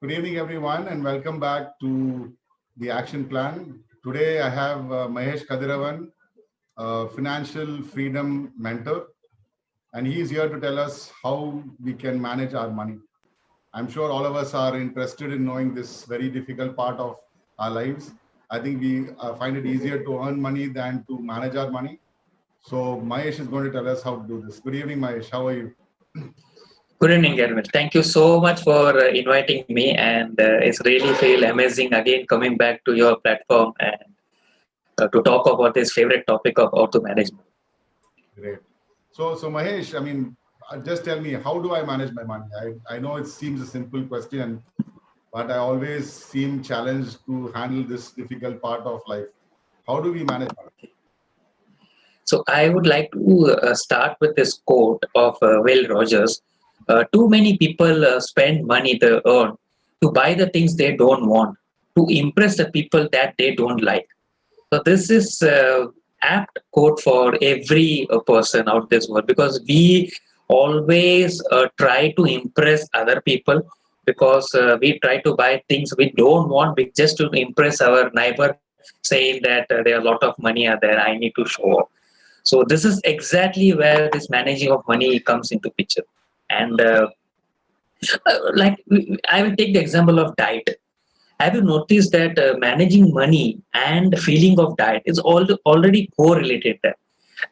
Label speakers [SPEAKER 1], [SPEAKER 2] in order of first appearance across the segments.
[SPEAKER 1] Good evening, everyone, and welcome back to the action plan. Today, I have Mahesh Kadiravan, financial freedom mentor, and he is here to tell us how we can manage our money. I'm sure all of us are interested in knowing this very difficult part of our lives. I think we find it easier to earn money than to manage our money. So, Mahesh is going to tell us how to do this. Good evening, Mahesh. How are you?
[SPEAKER 2] Good evening, Grenville. Thank you so much for inviting me, and it's really feel amazing again coming back to your platform and to talk about this favorite topic of auto management.
[SPEAKER 1] Great. So Mahesh, I mean, just tell me, how do I manage my money? I know it seems a simple question, but I always seem challenged to handle this difficult part of life. How do we manage money?
[SPEAKER 2] So I would like to start with this quote of Will Rogers. Too many people spend money they earn to buy the things they don't want, to impress the people that they don't like. So this is apt quote for every person out this world because we always try to impress other people because we try to buy things we don't want just to impress our neighbor, saying that there are a lot of money are there. I need to show off. So this is exactly where this managing of money comes into picture. And like I will take the example of diet. Have you noticed that managing money and feeling of diet is already correlated there?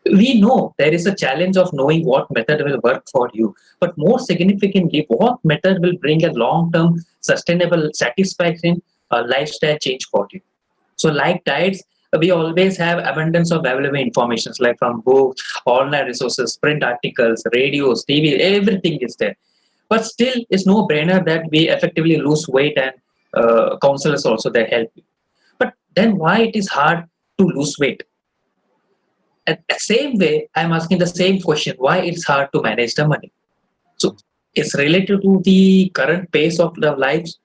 [SPEAKER 2] We know there is a challenge of knowing what method will work for you, but more significantly, what method will bring a long-term, sustainable, satisfaction lifestyle change for you. So, like diets, we always have abundance of available information, like from books, online resources, print articles, radios, TV, everything is there. But still, it's no brainer that we effectively lose weight and counselors also they help you. But then why it is hard to lose weight? At the same way, I'm asking the same question: why it's hard to manage the money? So it's related to the current pace of the lives.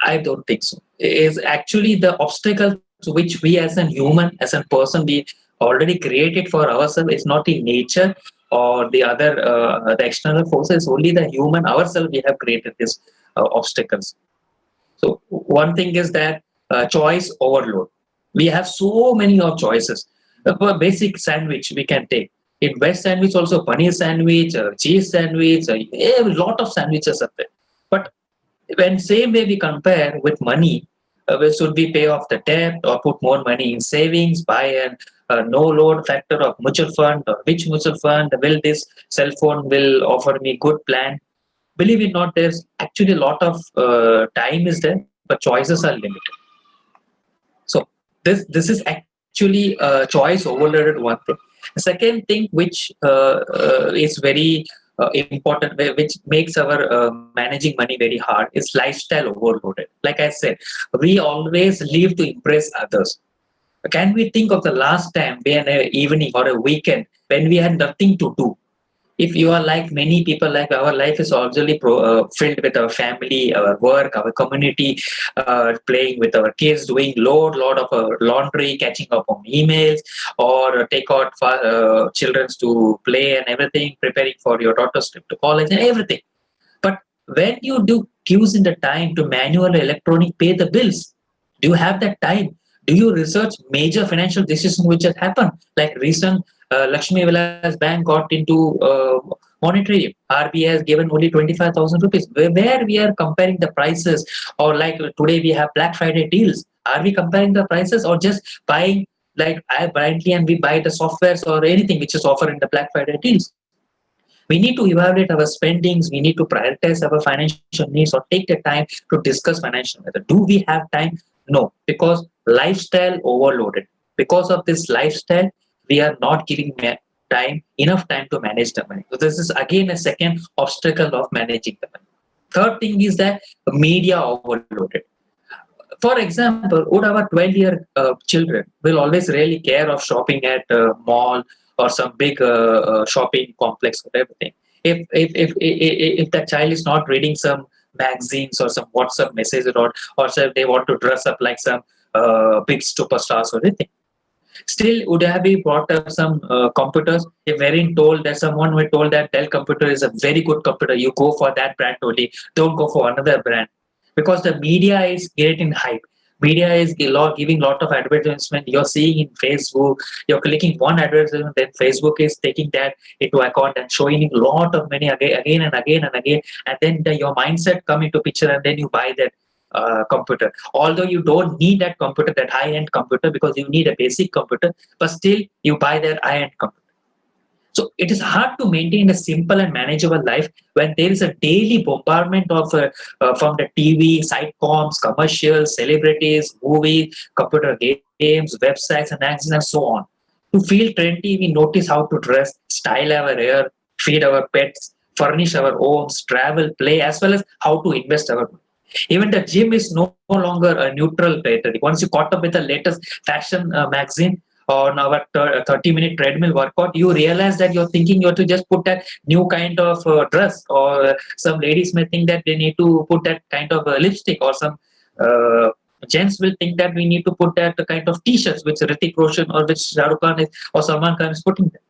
[SPEAKER 2] I don't think so. It is actually the obstacles which we as a human, as a person, we already created for ourselves. It's not in nature or the other the external forces. Only the human ourselves we have created these obstacles. So one thing is that choice overload. We have so many of choices. For basic sandwich we can take. In West sandwich also paneer sandwich, cheese sandwich, a lot of sandwiches are there. But when same way we compare with money, should we pay off the debt or put more money in savings, buy an no load factor of mutual fund, or which mutual fund will this cell phone will offer me good plan? Believe it or not, there's actually a lot of time is there, but choices are limited. So this is actually choice overloaded one thing. The second thing which is very important, which makes our managing money very hard, is lifestyle overloaded. Like I said, we always live to impress others. Can we think of the last time when an evening or a weekend when we had nothing to do? If you are like many people, like our life is already filled with our family, our work, our community, playing with our kids, doing lot of laundry, catching up on emails, or take out children to play and everything, preparing for your daughter's trip to college and everything. But when you do queues in the time to manual electronic pay the bills, do you have that time? Do you research major financial decisions which has happened? Like recent Lakshmi Vilas Bank got into monetary. RBI has given only 25,000 rupees. Where we are comparing the prices, or like today we have Black Friday deals. Are we comparing the prices or just buying like I blindly and we buy the softwares or anything which is offered in the Black Friday deals? We need to evaluate our spendings. We need to prioritize our financial needs or take the time to discuss financial matters. Do we have time? No, because lifestyle overloaded. Because of this lifestyle, we are not giving enough time to manage the money. So this is again a second obstacle of managing the money. Third thing is that media overloaded. For example, would our 12-year children will always really care of shopping at mall or some big shopping complex or everything? If that child is not reading some magazines or some WhatsApp messages or so they want to dress up like some big superstars or anything. Still, would have we brought up some computers? If we're told that someone were told that Dell computer is a very good computer, you go for that brand only. Don't go for another brand, because the media is getting hype. Media is giving lot of advertisement. You're seeing in Facebook, you're clicking one advertisement, then Facebook is taking that into account and showing you a lot of money again and again and again, and then your mindset come into picture, and then you buy that computer. Although you don't need that computer, that high-end computer, because you need a basic computer, but still you buy that high-end computer. So it is hard to maintain a simple and manageable life when there is a daily bombardment of from the TV, sitcoms, commercials, celebrities, movies, computer games, websites, and magazines, and so on. To feel trendy, we notice how to dress, style our hair, feed our pets, furnish our homes, travel, play, as well as how to invest our money. Even the gym is no longer a neutral territory. Once you caught up with the latest fashion magazine on our 30-minute treadmill workout, you realize that you're thinking you have to just put that new kind of dress, or some ladies may think that they need to put that kind of lipstick, or some uh, gents will think that we need to put that kind of t-shirts which Hrithik Roshan or which Shah Rukh Khan is, or Salman Khan is putting there.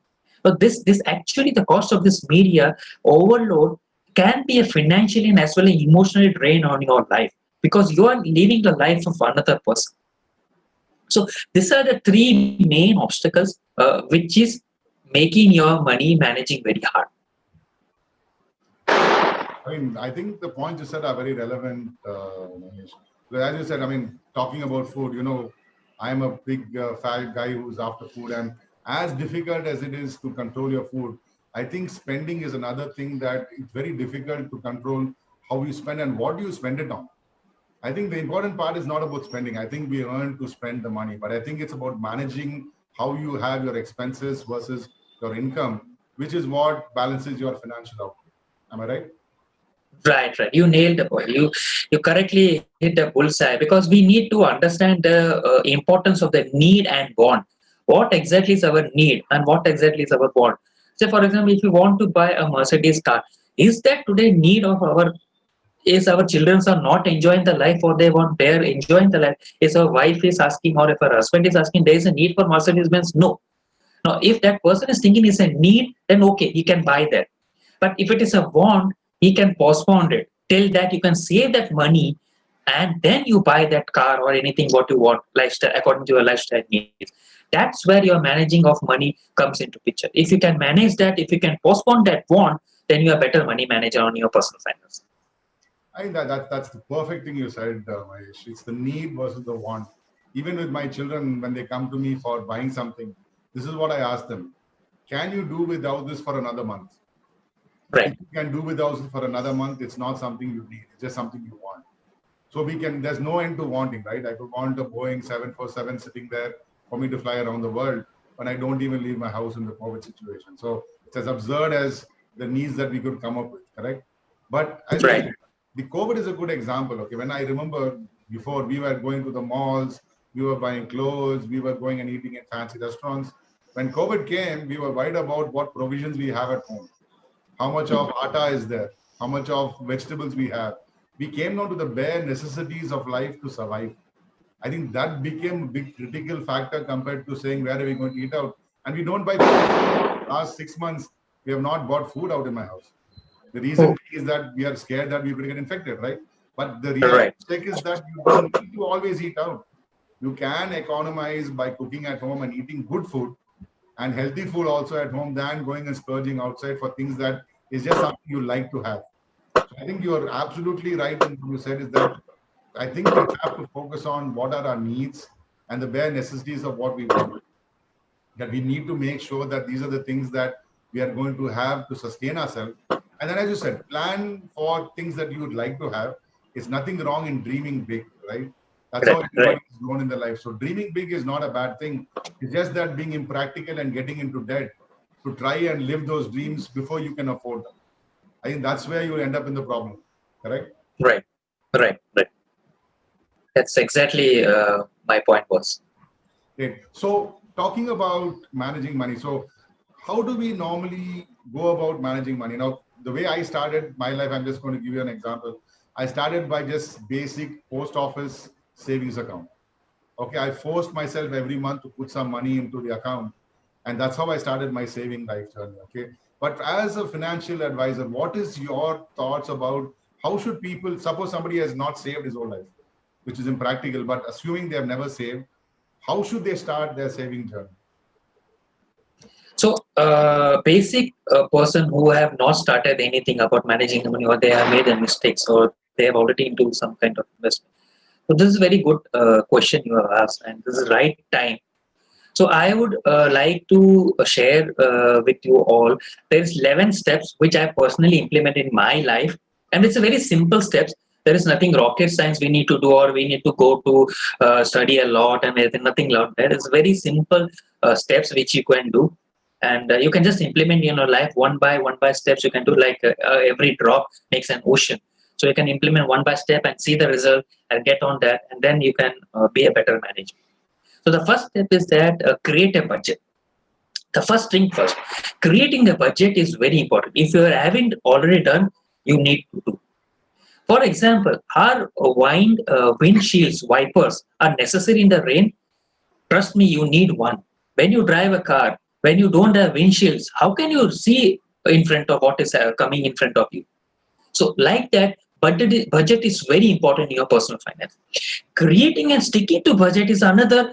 [SPEAKER 2] But this actually, the cost of this media overload can be a financially and as well as emotionally drain on your life, because you are living the life of another person. So these are the three main obstacles which is making your money managing very hard.
[SPEAKER 1] I mean, I think the points you said are very relevant, Manish. As you said, I mean, talking about food, I'm a big fat guy who's after food, and as difficult as it is to control your food, I think spending is another thing that it's very difficult to control how you spend and what you spend it on. I think the important part is not about spending. I think we earn to spend the money, but I think it's about managing how you have your expenses versus your income, which is what balances your financial output. Am I right?
[SPEAKER 2] Right, right. You nailed the point. You correctly hit the bullseye, because we need to understand the importance of the need and want. What exactly is our need and what exactly is our want? Say, for example, if you want to buy a Mercedes car, is that today need of our, is our children are not enjoying the life, or they want they're enjoying the life? Is our wife is asking, or if our husband is asking, there is a need for Mercedes Benz? No. Now, if that person is thinking it's a need, then okay, he can buy that. But if it is a want, he can postpone it till that you can save that money, and then you buy that car or anything what you want, lifestyle according to your lifestyle needs. That's where your managing of money comes into picture. If you can manage that, if you can postpone that want, then you are better money manager on your personal finance.
[SPEAKER 1] I think that's the perfect thing you said, Mahesh. It's the need versus the want. Even with my children, when they come to me for buying something, this is what I ask them. Can you do without this for another month? If
[SPEAKER 2] Right.
[SPEAKER 1] you can do without it for another month, it's not something you need. It's just something you want. So there's no end to wanting, right? I could want a Boeing 747 sitting there for me to fly around the world when I don't even leave my house in the COVID situation. So it's as absurd as the needs that we could come up with, correct? But as you
[SPEAKER 2] Right.
[SPEAKER 1] said, the COVID is a good example. Okay, when I remember before, we were going to the malls, we were buying clothes, we were going and eating in fancy restaurants. When COVID came, we were worried about what provisions we have at home, how much of atta is there, how much of vegetables we have. We came down to the bare necessities of life to survive. I think that became a big critical factor compared to saying where are we going to eat out. And we don't buy food. Last 6 months, we have not bought food out in my house. The reason
[SPEAKER 2] Oh,
[SPEAKER 1] is that we are scared that we could get infected, right? But the real
[SPEAKER 2] right.
[SPEAKER 1] check is that you don't need to always eat out. You can economize by cooking at home and eating good food and healthy food also at home than going and splurging outside for things that is just something you like to have. So I think you are absolutely right in what you said is that I think we have to focus on what are our needs and the bare necessities of what we want. That we need to make sure that these are the things that we are going to have to sustain ourselves. And then, as you said, plan for things that you would like to have. It's nothing wrong in dreaming big, right? That's
[SPEAKER 2] Right.
[SPEAKER 1] how
[SPEAKER 2] Right.
[SPEAKER 1] everybody is grown in their life. So dreaming big is not a bad thing. It's just that being impractical and getting into debt to try and live those dreams before you can afford them. I think that's where you end up in the problem. Correct?
[SPEAKER 2] Right. Right. Right. That's exactly my point was.
[SPEAKER 1] Great. So talking about managing money. So how do we normally go about managing money? Now, the way I started my life, I'm just going to give you an example. I started by just basic post office savings account. Okay, I forced myself every month to put some money into the account, and that's how I started my saving life journey. Okay, but as a financial advisor, what is your thoughts about how should people, suppose somebody has not saved his whole life, which is impractical, but assuming they have never saved, how should they start their saving journey?
[SPEAKER 2] So, basic person who have not started anything about managing the money, or they have made a mistakes, or they have already into some kind of investment. So, this is very good question you have asked, and this is right time. So, I would like to share with you all. There's 11 steps which I personally implemented in my life, and it's a very simple steps. There is nothing rocket science we need to do, or we need to go to study a lot and everything. Nothing like that. It's very simple steps which you can do, and you can just implement in your life one by steps. You can do like every drop makes an ocean. So you can implement one by step and see the result and get on that, and then you can be a better manager. So the first step is that create a budget. The first thing first, creating a budget is very important. If you haven't already done, you need to do. For example, our windshields wipers are necessary in the rain. Trust me, you need one. When you drive a car, when you don't have windshields, how can you see in front of what is coming in front of you? So like that, budget is very important in your personal finance. Creating and sticking to budget is another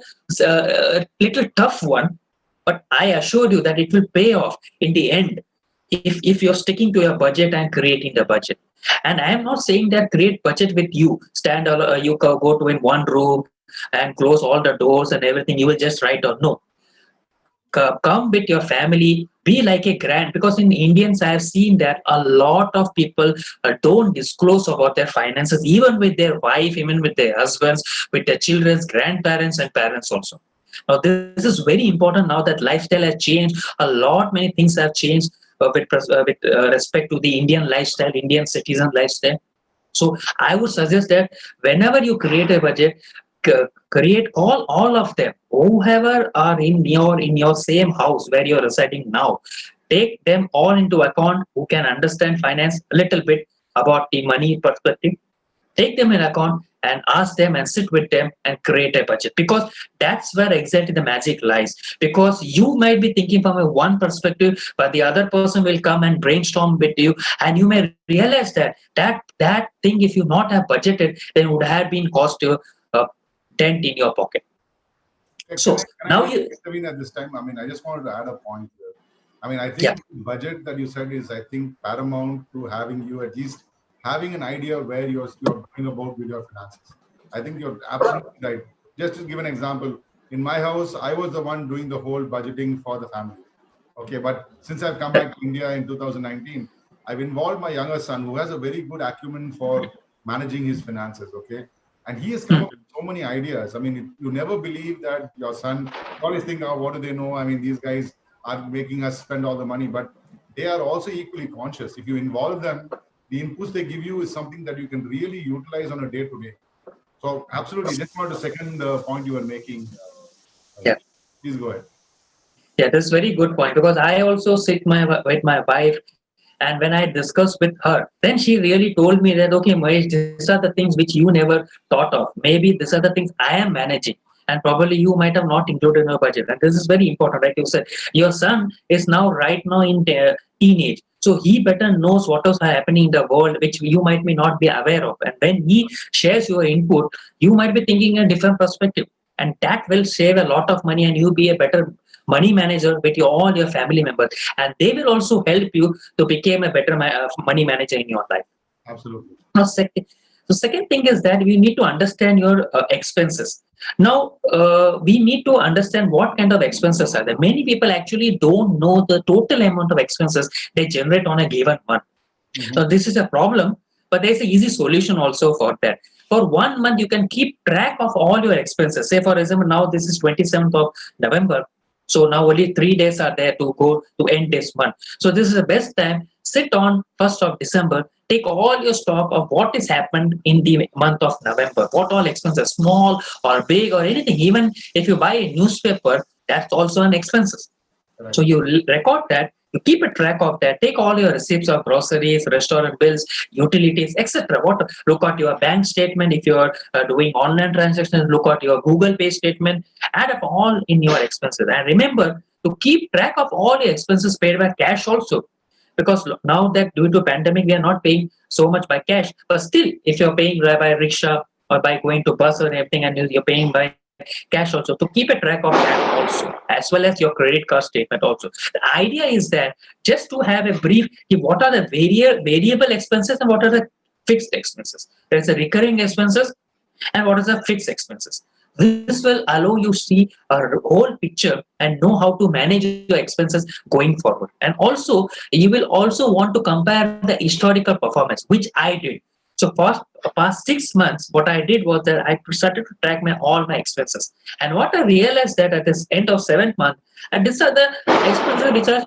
[SPEAKER 2] little tough one, but I assure you that it will pay off in the end if you're sticking to your budget and creating the budget. And I am not saying that create budget with you. You go to in one room and close all the doors and everything. You will just write or no. Come with your family, be like a grand, because in Indians I have seen that a lot of people don't disclose about their finances, even with their wife, even with their husbands, with their children's grandparents and parents also. Now this is very important now that lifestyle has changed a lot. Many things have changed with respect to the Indian lifestyle, Indian citizen lifestyle. So I would suggest that whenever you create a budget, create all of them, whoever are in your same house where you're residing now, take them all into account, who can understand finance a little bit about the money perspective. Take them in account and ask them and sit with them and create a budget, because that's where exactly the magic lies. Because you might be thinking from a one perspective, but the other person will come and brainstorm with you, and you may realize that thing, if you not have budgeted, then would have been cost you dent in your pocket. So now you
[SPEAKER 1] intervene at this time. I mean, I just wanted to add a point here. I mean, I think
[SPEAKER 2] Yeah.
[SPEAKER 1] budget that you said is, I think, paramount to having you at least having an idea where you're going about with your finances. I think you're absolutely right. Just to give an example, in my house, I was the one doing the whole budgeting for the family. Okay, but since I've come back to India in 2019, I've involved my younger son, who has a very good acumen for managing his finances. Okay, and he has come up with so many ideas. I mean, you never believe that your son, you always think, oh, what do they know? I mean, these guys are making us spend all the money, but they are also equally conscious. If you involve them, the inputs they give you is something that you can really utilize on a day-to-day. So absolutely, just want to second the point you were making.
[SPEAKER 2] Yeah.
[SPEAKER 1] Please go ahead.
[SPEAKER 2] Yeah, that's very good point, because I also sit with my wife, and when I discussed with her, then she really told me that, okay, Mahesh, these are the things which you never thought of. Maybe these are the things I am managing, and probably you might have not included in your budget. And this is very important, like you said. Your son is right now in teenage, so he better knows what is happening in the world, which you might be not be aware of. And when he shares your input, you might be thinking a different perspective, and that will save a lot of money, and you be a better money manager with all your family members, and they will also help you to become a better money manager in your life.
[SPEAKER 1] Absolutely.
[SPEAKER 2] Now, second thing is that we need to understand your expenses. Now, we need to understand what kind of expenses are there. Many people actually don't know the total amount of expenses they generate on a given month. So this is a problem, but there's an easy solution also for that. For 1 month, you can keep track of all your expenses. Say, for example, now this is 27th of November. So now only 3 days are there to go to end this month. So this is the best time. Sit on 1st of December. Take all your stock of what has happened in the month of November. What all expenses, small or big or anything. Even if you buy a newspaper, that's also an expenses.
[SPEAKER 1] Right.
[SPEAKER 2] So you record that You keep a track of that. Take all your receipts of groceries, restaurant bills, utilities, etc. What look at your bank statement if you are doing online transactions. Look at your Google Pay statement. Add up all in your expenses, and remember to keep track of all your expenses paid by cash also. Because now that due to pandemic we are not paying so much by cash, but still if you're paying by rickshaw or by going to bus or everything, and you're paying by cash also, to keep a track of that also, as well as your credit card statement also. The idea is that just to have a brief, what are the variable expenses and what are the fixed expenses. There's a recurring expenses and what is the fixed expenses. This will allow you see a whole picture and know how to manage your expenses going forward. And also, you will also want to compare the historical performance, which I did. So past 6 months, what I did was that I started to track all my expenses. And what I realized that at this end of 7th month, and these are the expenses which are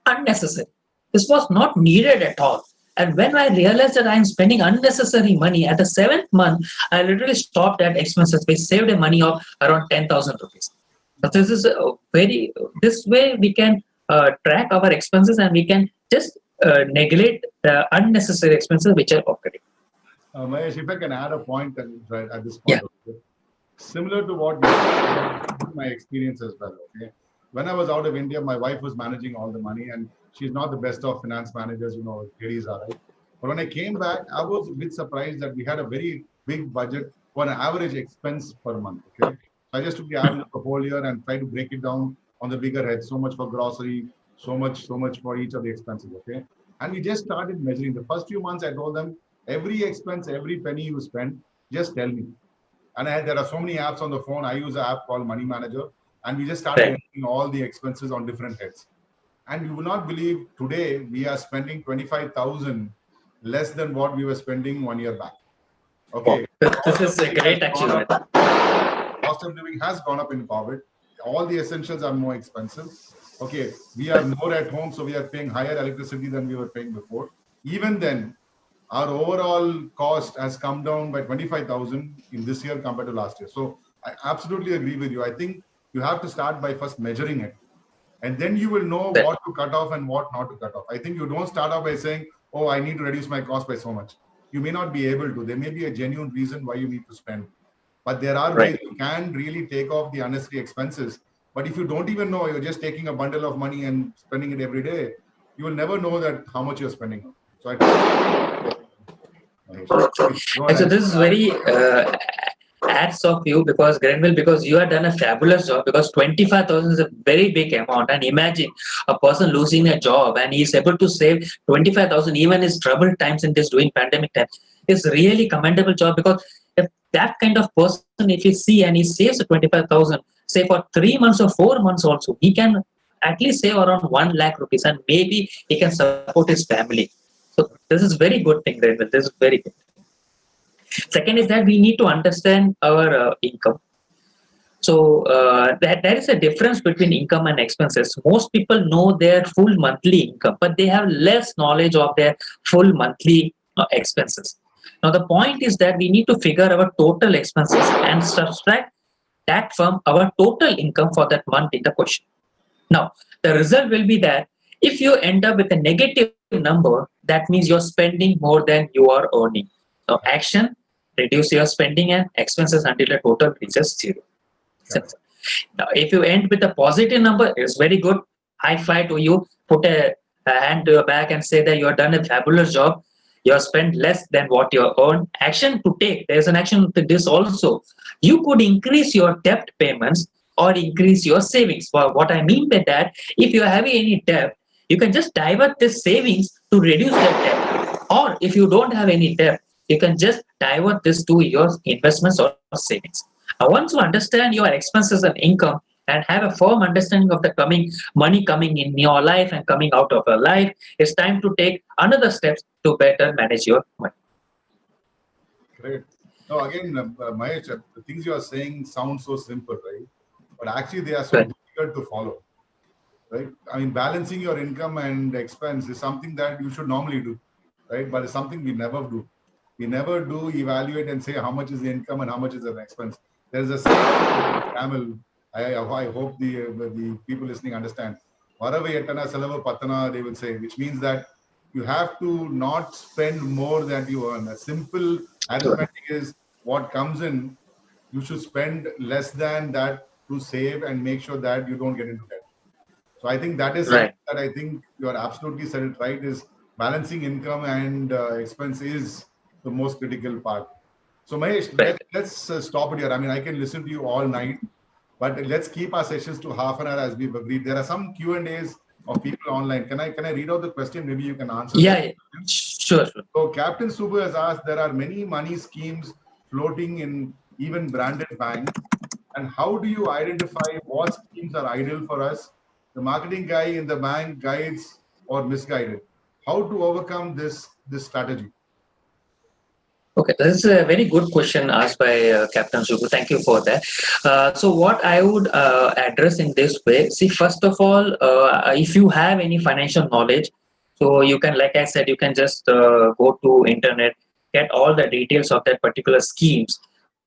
[SPEAKER 2] unnecessary. This was not needed at all. And when I realized that I'm spending unnecessary money at the 7th month, I literally stopped at expenses. We saved a money of around 10,000 rupees. But this is this way we can track our expenses and we can just neglect the unnecessary expenses which are occurring.
[SPEAKER 1] Mahesh, if I can add a point right at this
[SPEAKER 2] Yeah.
[SPEAKER 1] point, okay? Similar to what you said, my experience as well. Okay, when I was out of India, my wife was managing all the money, and she's not the best of finance managers. Ladies are, right. But when I came back, I was a bit surprised that we had a very big budget for an average expense per month. Okay, I just took the average of the whole year and tried to break it down on the bigger head. So much for grocery, so much for each of the expenses. Okay, and we just started measuring. The first few months, I told them every expense, every penny you spend, just tell me. And there are so many apps on the phone. I use an app called Money Manager, and we just started
[SPEAKER 2] Right.
[SPEAKER 1] entering all the expenses on different heads. And you will not believe today we are spending 25,000 less than what we were spending 1 year back. Okay,
[SPEAKER 2] This is a great achievement.
[SPEAKER 1] cost of living has gone up in COVID. All the essentials are more expensive. Okay, we are more at home, so we are paying higher electricity than we were paying before. Even then, our overall cost has come down by 25,000 in this year compared to last year. So I absolutely agree with you. I think you have to start by first measuring it, and then you will know
[SPEAKER 2] Right.
[SPEAKER 1] what to cut off and what not to cut off. I think you don't start off by saying, oh, I need to reduce my cost by so much. You may not be able to. There may be a genuine reason why you need to spend. But there are
[SPEAKER 2] Right.
[SPEAKER 1] ways you can really take off the unnecessary expenses. But if you don't even know, you're just taking a bundle of money and spending it every day, you will never know that how much you're spending on. So
[SPEAKER 2] And so this is very hats off you, because Grenville, because you have done a fabulous job, because 25,000 is a very big amount. And imagine a person losing a job and he's able to save 25,000 even in troubled times in this doing pandemic time. It's really commendable job, because if that kind of person, if you see and he saves 25,000, say for 3 months or 4 months also, he can at least save around 1 lakh rupees, and maybe he can support his family. So this is very good thing, Grenville. This is very good. Second is that we need to understand our income. So that there is a difference between income and expenses. Most people know their full monthly income, but they have less knowledge of their full monthly expenses. Now the point is that we need to figure our total expenses and subtract that from our total income for that month in the question. Now the result will be that if you end up with a negative number, that means you're spending more than you are earning. Now action: reduce your spending and expenses until the total reaches zero. Simple. Now, if you end with a positive number, it's very good. High five to you. Put a hand to your back and say that you have done a fabulous job. You have spent less than what you earn. Action to take. There's an action to this also. You could increase your debt payments or increase your savings. Well, what I mean by that, if you're having any debt, you can just divert this savings to reduce that debt. Or if you don't have any debt, you can just divert this to your investments or savings. Now, once you understand your expenses and income and have a firm understanding of the money coming in your life and coming out of your life, it's time to take another steps to better manage your money.
[SPEAKER 1] Great. Now, again, Mahesh, the things you are saying sound so simple, right? But actually, they are so
[SPEAKER 2] Right.
[SPEAKER 1] difficult to follow, right? I mean, balancing your income and expense is something that you should normally do, right? But it's something we never do. We never do evaluate and say how much is the income and how much is the expense. There's a saying, camel. I hope the people listening understand. Varava ettana selava pattana, they will say, which means that you have to not spend more than you earn. A simple arithmetic is what comes in, you should spend less than that to save and make sure that you don't get into debt. So I think that is something
[SPEAKER 2] Right.
[SPEAKER 1] that I think you are absolutely said it right, is balancing income and expense is the most critical part. So Mahesh,
[SPEAKER 2] Right.
[SPEAKER 1] let's stop it here. I mean, I can listen to you all night, but let's keep our sessions to half an hour as we've agreed. There are some Q&As of people online. Can I read out the question? Maybe you can answer that.
[SPEAKER 2] Yeah. Sure. Sure.
[SPEAKER 1] So Captain Subu has asked, there are many money schemes floating in even branded banks. And how do you identify what schemes are ideal for us? The marketing guy in the bank guides or misguided. How to overcome this strategy?
[SPEAKER 2] Okay, this is a very good question asked by Captain Subu. Thank you for that. So, what I would address in this way, see, first of all, if you have any financial knowledge, so you can, like I said, you can just go to internet, get all the details of that particular schemes.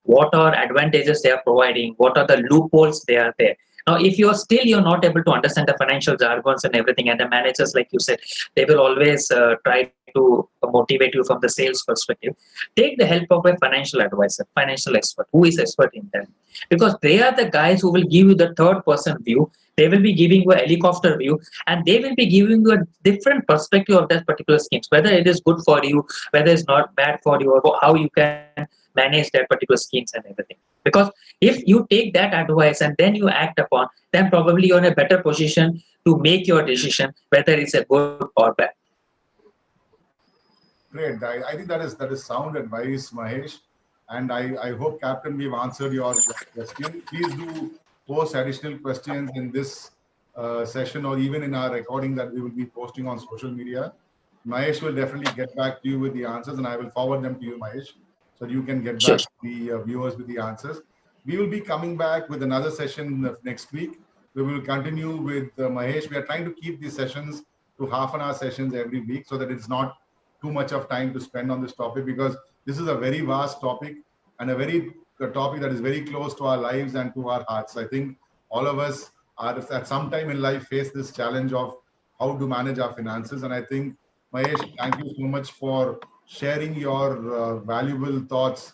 [SPEAKER 2] What are advantages they are providing? What are the loopholes they are there? Now, if you're not able to understand the financial jargons and everything, and the managers, like you said, they will always try to motivate you from the sales perspective. Take the help of a financial advisor, financial expert, who is expert in that, because they are the guys who will give you the third person view. They will be giving you a helicopter view, and they will be giving you a different perspective of that particular schemes, whether it is good for you, whether it's not bad for you, or how you can manage that particular schemes and everything. Because if you take that advice and then you act upon, then probably you're in a better position to make your decision whether it's a good or bad.
[SPEAKER 1] Great. I think that is sound advice, Mahesh. And I hope, Captain, we've answered your question. Please do post additional questions in this session or even in our recording that we will be posting on social media. Mahesh will definitely get back to you with the answers, and I will forward them to you, Mahesh, so you can get
[SPEAKER 2] Sure.
[SPEAKER 1] back to the viewers with the answers. We will be coming back with another session next week. We will continue with Mahesh. We are trying to keep these sessions to half an hour sessions every week so that it's not too much of time to spend on this topic, because this is a very vast topic and a topic that is very close to our lives and to our hearts. I think all of us are at some time in life face this challenge of how to manage our finances. And I think, Mahesh, thank you so much for sharing your valuable thoughts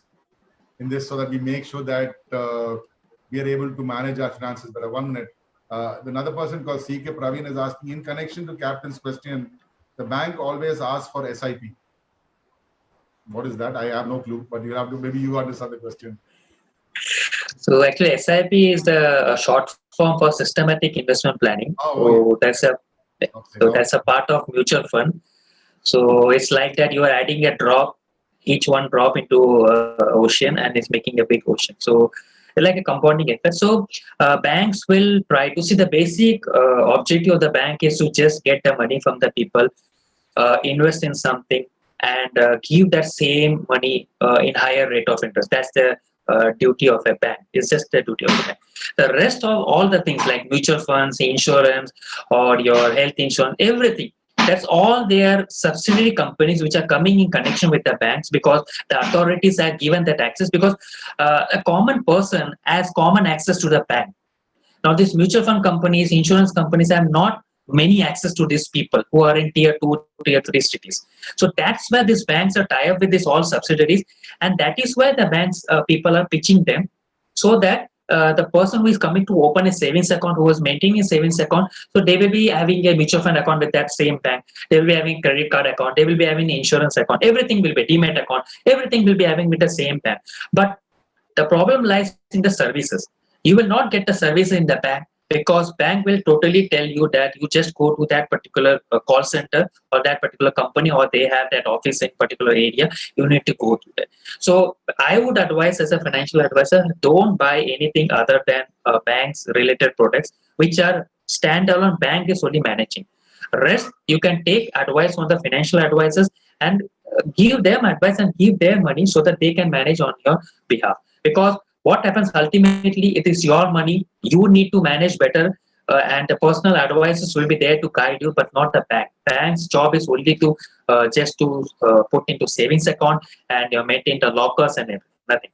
[SPEAKER 1] in this so that we make sure that we are able to manage our finances better. 1 minute. Another person called CK Praveen is asking, in connection to Captain's question, the bank always asks for SIP. What is that? I have no clue, but you have to, maybe you understand the question.
[SPEAKER 2] So actually, SIP is the short form for systematic investment planning.
[SPEAKER 1] Oh,
[SPEAKER 2] So that's a
[SPEAKER 1] okay.
[SPEAKER 2] part of mutual fund. So it's like that you are adding a drop, each one drop into ocean, and it's making a big ocean. So it's like a compounding effect. So banks will try to see the basic objective of the bank is to just get the money from the people, invest in something, and give that same money in higher rate of interest. That's the duty of a bank. It's just the duty of a bank. The rest of all the things like mutual funds, insurance, or your health insurance, everything, that's all their subsidiary companies which are coming in connection with the banks, because the authorities have given that access, because a common person has common access to the bank. Now, these mutual fund companies, insurance companies have not many access to these people who are in tier 2, tier 3 cities. So that's where these banks are tied up with these all subsidiaries, and that is where the banks people are pitching them, so that the person who is coming to open a savings account, who is maintaining a savings account, so they will be having a mutual fund account with that same bank. They will be having credit card account. They will be having insurance account. Everything will be demat account. Everything will be having with the same bank. But the problem lies in the services. You will not get the service in the bank, because bank will totally tell you that you just go to that particular call center or that particular company, or they have that office in particular area. You need to go to that. So I would advise, as a financial advisor, don't buy anything other than banks related products which are standalone bank is only managing. Rest you can take advice from the financial advisors and give them advice and give their money so that they can manage on your behalf. Because what happens ultimately, it is your money, you need to manage better, and the personal advisors will be there to guide you, but not the bank. Bank's job is only to just to put into savings account and maintain the lockers and everything, nothing.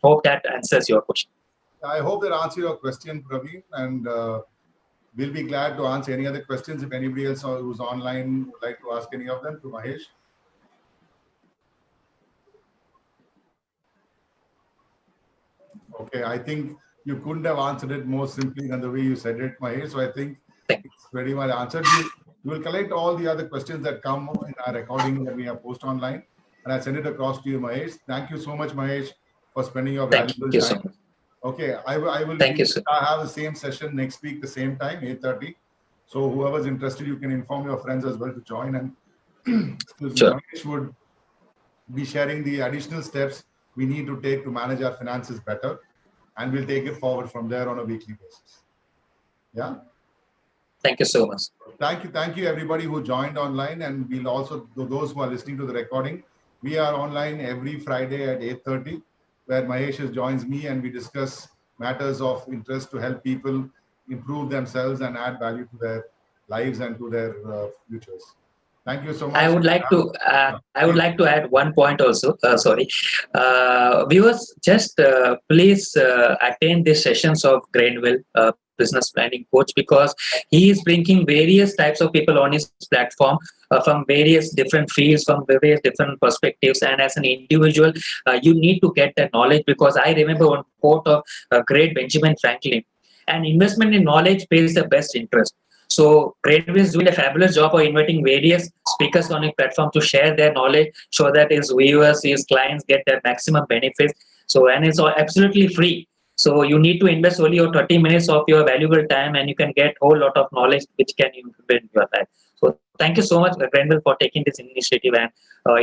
[SPEAKER 2] Hope that answers your question.
[SPEAKER 1] I hope that answers your question, Praveen. And we'll be glad to answer any other questions. If anybody else who's online would like to ask any of them to Mahesh. Okay, I think you couldn't have answered it more simply than the way you said it, Mahesh. So I think it's very well answered. We will collect all the other questions that come in our recording that we have posted online, and I send it across to you, Mahesh. Thank you so much, Mahesh, for spending your valuable time.
[SPEAKER 2] So much.
[SPEAKER 1] Okay, I will
[SPEAKER 2] Thank you, sir.
[SPEAKER 1] have the same session next week, the same time, 8:30. So whoever's interested, you can inform your friends as well to join. And Mahesh would be sharing the additional steps we need to take to manage our finances better, and we'll take it forward from there on a weekly basis. Yeah.
[SPEAKER 2] Thank you so much.
[SPEAKER 1] Thank you everybody who joined online, and we'll also, those who are listening to the recording, we are online every Friday at 8:30, where Mahesh joins me and we discuss matters of interest to help people improve themselves and add value to their lives and to their futures. Thank you so much.
[SPEAKER 2] I would like to add one point also. Viewers, just please attend the sessions of Grenville, business planning coach, because he is bringing various types of people on his platform from various different fields, from various different perspectives. And as an individual, you need to get that knowledge, because I remember one quote of great Benjamin Franklin: "An investment in knowledge pays the best interest." So Grenville is doing a fabulous job of inviting various speakers on a platform to share their knowledge, so that his viewers, his clients get their maximum benefits. So, and it's all absolutely free. So you need to invest only your 30 minutes of your valuable time, and you can get a whole lot of knowledge which can improve your life. So thank you so much, Grenville, for taking this initiative and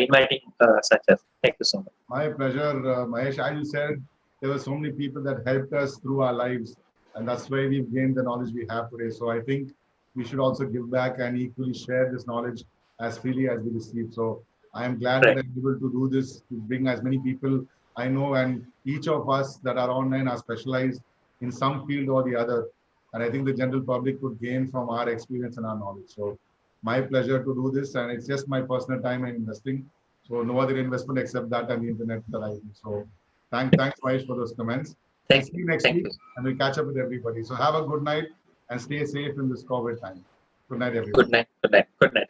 [SPEAKER 2] inviting such as. Thank you so much.
[SPEAKER 1] My pleasure, Mahesh. As you said, there were so many people that helped us through our lives, and that's why we've gained the knowledge we have today. So I think we should also give back and equally share this knowledge as freely as we receive. So I am glad that I'm able to do this, to bring as many people I know, and each of us that are online are specialized in some field or the other. And I think the general public could gain from our experience and our knowledge. So my pleasure to do this, and it's just my personal time in investing. So no other investment except that and the internet that I do. So thanks Mahesh for those comments.
[SPEAKER 2] Thank
[SPEAKER 1] you next week, and we'll catch up with everybody. So have a good night and stay safe in this COVID time. Good night, everyone.
[SPEAKER 2] Good night. Good night. Good night.